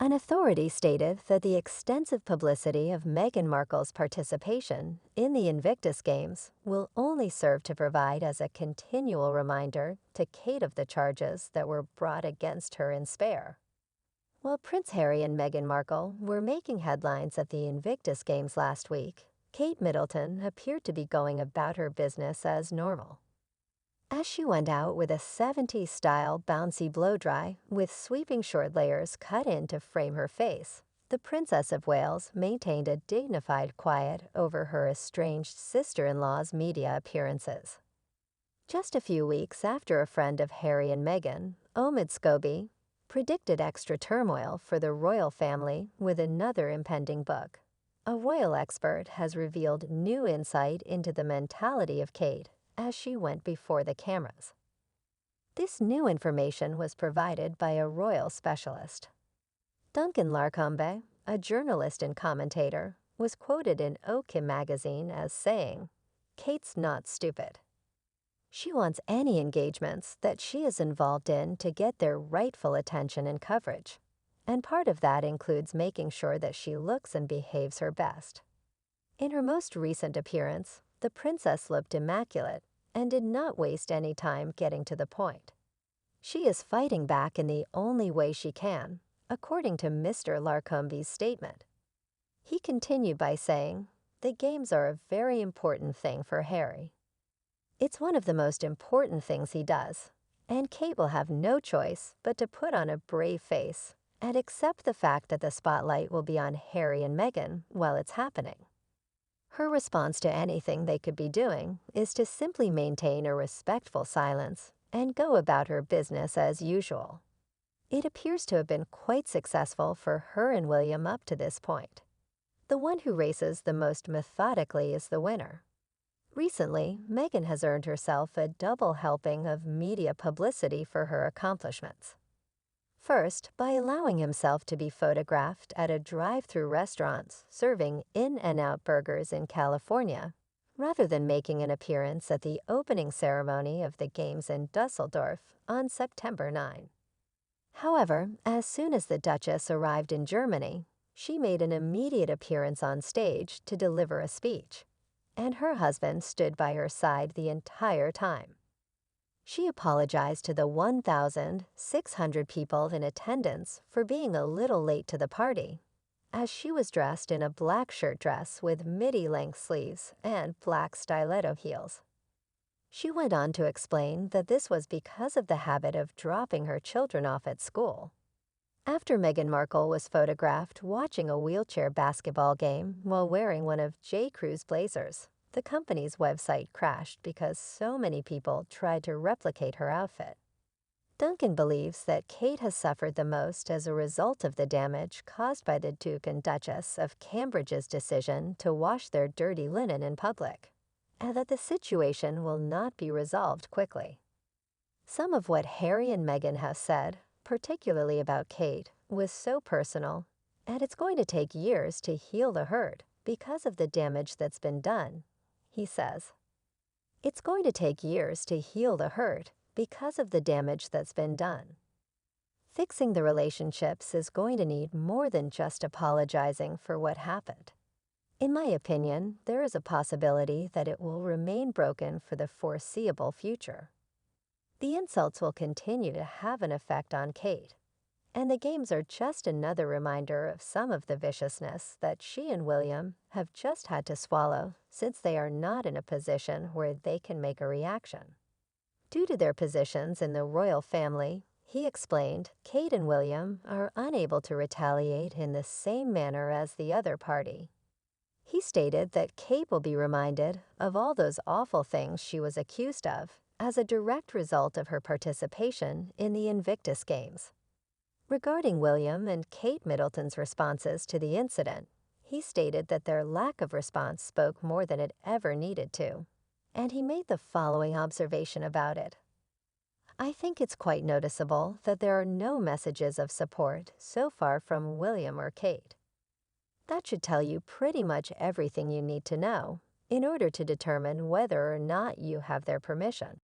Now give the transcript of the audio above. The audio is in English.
An authority stated that the extensive publicity of Meghan Markle's participation in the Invictus Games will only serve to provide as a continual reminder to Kate of the charges that were brought against her in Spare. While Prince Harry and Meghan Markle were making headlines at the Invictus Games last week, Kate Middleton appeared to be going about her business as normal. As she went out with a 70s-style bouncy blow-dry with sweeping short layers cut in to frame her face, the Princess of Wales maintained a dignified quiet over her estranged sister-in-law's media appearances. Just a few weeks after a friend of Harry and Meghan, Omid Scobie, predicted extra turmoil for the royal family with another impending book, a royal expert has revealed new insight into the mentality of Kate as she went before the cameras. This new information was provided by a royal specialist. Duncan Larcombe, a journalist and commentator, was quoted in Oakham magazine as saying, "Kate's not stupid. She wants any engagements that she is involved in to get their rightful attention and coverage, and part of that includes making sure that she looks and behaves her best." In her most recent appearance, the princess looked immaculate and did not waste any time getting to the point. She is fighting back in the only way she can, according to Mr. Larcombe's statement. He continued by saying, "The games are a very important thing for Harry. It's one of the most important things he does, and Kate will have no choice but to put on a brave face and accept the fact that the spotlight will be on Harry and Meghan while it's happening. Her response to anything they could be doing is to simply maintain a respectful silence and go about her business as usual. It appears to have been quite successful for her and William up to this point. The one who races the most methodically is the winner. Recently, Meghan has earned herself a double helping of media publicity for her accomplishments. First, by allowing himself to be photographed at a drive-through restaurant serving In-N-Out burgers in California, rather than making an appearance at the opening ceremony of the Games in Dusseldorf on September 9. However, as soon as the Duchess arrived in Germany, she made an immediate appearance on stage to deliver a speech, and her husband stood by her side the entire time. She apologized to the 1,600 people in attendance for being a little late to the party, as she was dressed in a black shirt dress with midi-length sleeves and black stiletto heels. She went on to explain that this was because of the habit of dropping her children off at school. After Meghan Markle was photographed watching a wheelchair basketball game while wearing one of J. Crew's blazers, the company's website crashed because so many people tried to replicate her outfit. Duncan believes that Kate has suffered the most as a result of the damage caused by the Duke and Duchess of Cambridge's decision to wash their dirty linen in public, and that the situation will not be resolved quickly. Some of what Harry and Meghan have said, particularly about Kate, was so personal, and it's going to take years to heal the hurt because of the damage that's been done. He says, "It's going to take years to heal the hurt because of the damage that's been done. Fixing the relationships is going to need more than just apologizing for what happened. In my opinion, there is a possibility that it will remain broken for the foreseeable future. The insults will continue to have an effect on Kate, and the games are just another reminder of some of the viciousness that she and William have just had to swallow since they are not in a position where they can make a reaction. Due to their positions in the royal family," he explained, "Kate and William are unable to retaliate in the same manner as the other party." He stated that Kate will be reminded of all those awful things she was accused of as a direct result of her participation in the Invictus Games. Regarding William and Kate Middleton's responses to the incident, he stated that their lack of response spoke more than it ever needed to, and he made the following observation about it. "I think it's quite noticeable that there are no messages of support so far from William or Kate. That should tell you pretty much everything you need to know in order to determine whether or not you have their permission."